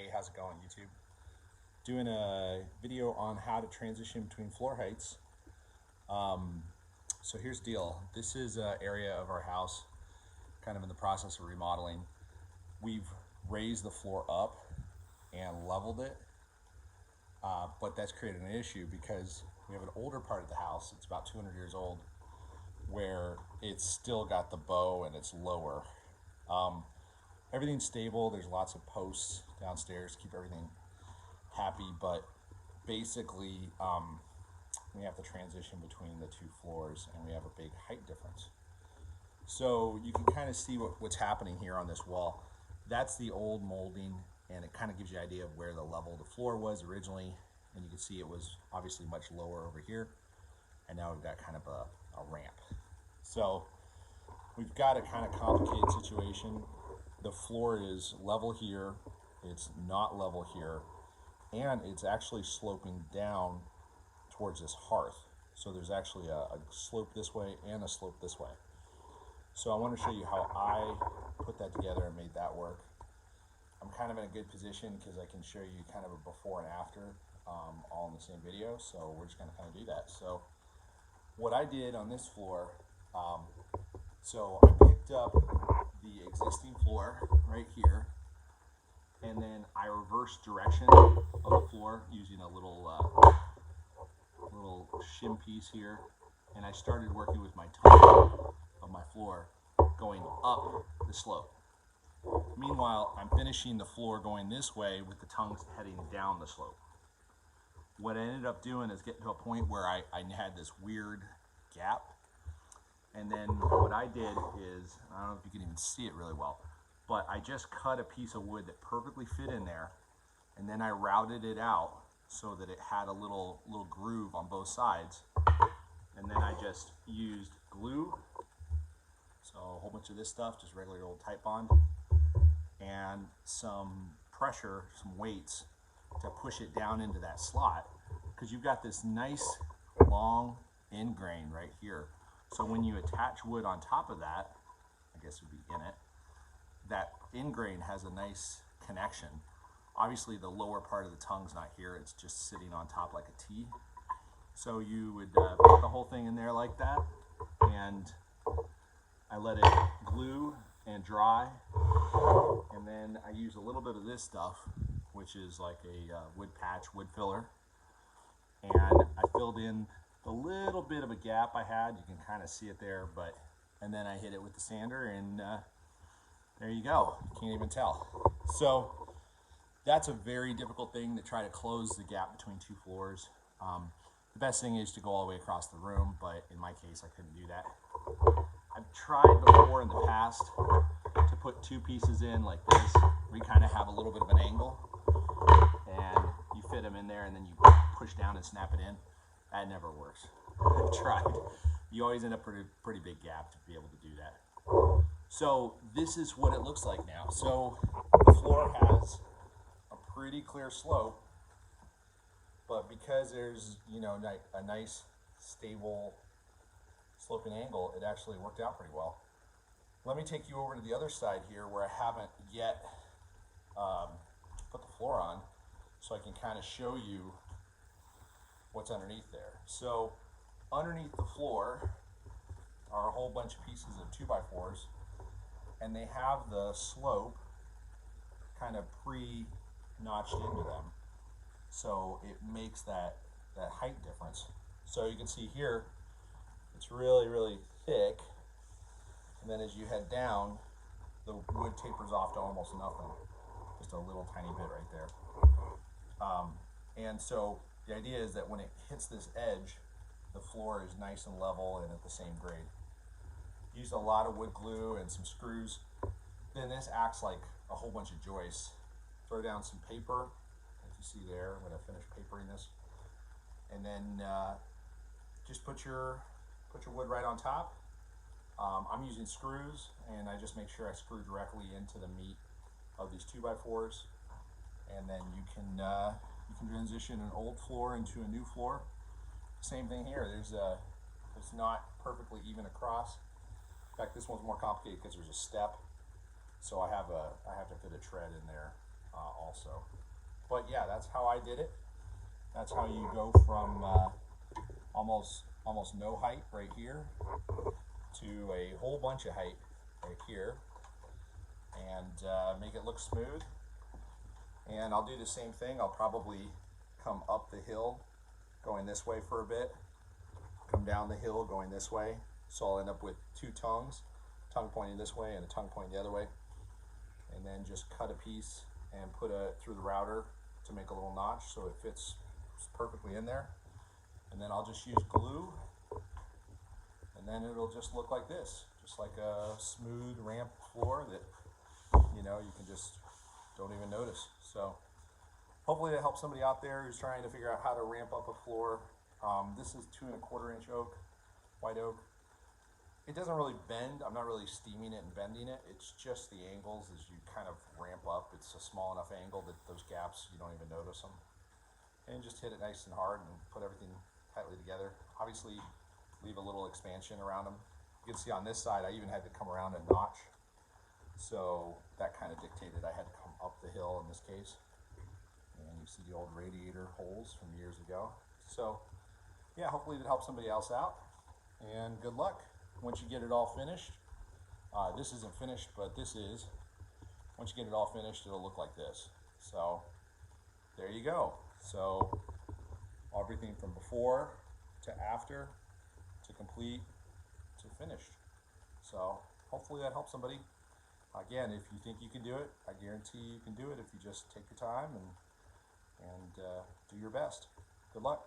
Hey, how's it going, YouTube? Doing a video on how to transition between floor heights. So here's the deal. This is an area of our house, kind of in the process of remodeling. We've raised the floor up and leveled it, but that's created an issue because we have an older part of the house. It's about 200 years old, where it's still got the bow and it's lower. Everything's stable. There's lots of posts downstairs to keep everything happy, but basically we have to transition between the two floors and we have a big height difference. So you can kind of see what's happening here on this wall. That's the old molding, and it kind of gives you an idea of where the level of the floor was originally, and you can see it was obviously much lower over here, and now we've got kind of a ramp. So we've got a kind of complicated situation. The floor is level here, it's not level here, and it's actually sloping down towards this hearth. So there's actually a slope this way and a slope this way. So I want to show you how I put that together and made that work. I'm kind of in a good position because I can show you kind of a before and after all in the same video. So we're just going to kind of do that. So what I did on this floor, so I picked up the existing floor right here, and then I reversed direction of the floor using a little shim piece here, and I started working with my tongue of my floor going up the slope. Meanwhile, I'm finishing the floor going this way with the tongues heading down the slope. What I ended up doing is getting to a point where I had this weird gap, and then what I did is, I don't know if you can even see it really well, but I just cut a piece of wood that perfectly fit in there, and then I routed it out so that it had a little groove on both sides, and then I just used glue, so a whole bunch of this stuff, just regular old Titebond, and some pressure, some weights to push it down into that slot, because you've got this nice long end grain right here. So when you attach wood on top of that, I guess it would be in it, that end grain has a nice connection. Obviously the lower part of the tongue's not here, it's just sitting on top like a T. So you would put the whole thing in there like that, and I let it glue and dry, and then I use a little bit of this stuff, which is like a wood patch, wood filler, and I filled in the little bit of a gap I had. You can kind of see it there, and then I hit it with the sander, and there you go. You can't even tell. So that's a very difficult thing to try to close the gap between two floors. The best thing is to go all the way across the room, but in my case, I couldn't do that. I've tried before in the past to put two pieces in like this, where you kind of have a little bit of an angle, and you fit them in there, and then you push down and snap it in. That never works. I've tried. You always end up with a pretty big gap to be able to do that. So this is what it looks like now. So the floor has a pretty clear slope, but because there's, you know, a nice stable sloping angle, it actually worked out pretty well. Let me take you over to the other side here where I haven't yet put the floor on, so I can kind of show you what's underneath there. So underneath the floor are a whole bunch of pieces of 2x4s, and they have the slope kind of pre-notched into them, so it makes that height difference. So you can see here it's really thick, and then as you head down, the wood tapers off to almost nothing, just a little tiny bit right there. And so the idea is that when it hits this edge, the floor is nice and level and at the same grade. Used a lot of wood glue and some screws. Then this acts like a whole bunch of joists. Throw down some paper, if you see there, I'm going to finish papering this. And then just put your wood right on top. I'm using screws, and I just make sure I screw directly into the meat of these 2x4s, and then you can transition an old floor into a new floor. Same thing here. It's not perfectly even across. In fact, this one's more complicated because there's a step, so I have to fit a tread in there also. But yeah, that's how I did it. That's how you go from almost no height right here to a whole bunch of height right here, and make it look smooth. And I'll do the same thing. I'll probably come up the hill going this way for a bit, come down the hill going this way. So I'll end up with two tongues, tongue pointing this way and a tongue pointing the other way. And then just cut a piece and put it through the router to make a little notch so it fits perfectly in there. And then I'll just use glue, and then it'll just look like this, just like a smooth ramp floor that you can just don't even notice. So hopefully that helps somebody out there who's trying to figure out how to ramp up a floor. This is 2 1/4 inch oak, white oak. It doesn't really bend. I'm not really steaming it and bending it. It's just the angles as you kind of ramp up. It's a small enough angle that those gaps, you don't even notice them. And just hit it nice and hard and put everything tightly together. Obviously, leave a little expansion around them. You can see on this side, I even had to come around a notch. So that kind of dictated I had to come up the hill in this case. And you see the old radiator holes from years ago. So yeah, hopefully that helps somebody else out. And good luck. Once you get it all finished, this isn't finished, but this is. Once you get it all finished, it'll look like this. So there you go. So everything from before to after to complete to finished. So hopefully that helps somebody. Again, if you think you can do it, I guarantee you can do it if you just take your time and do your best. Good luck.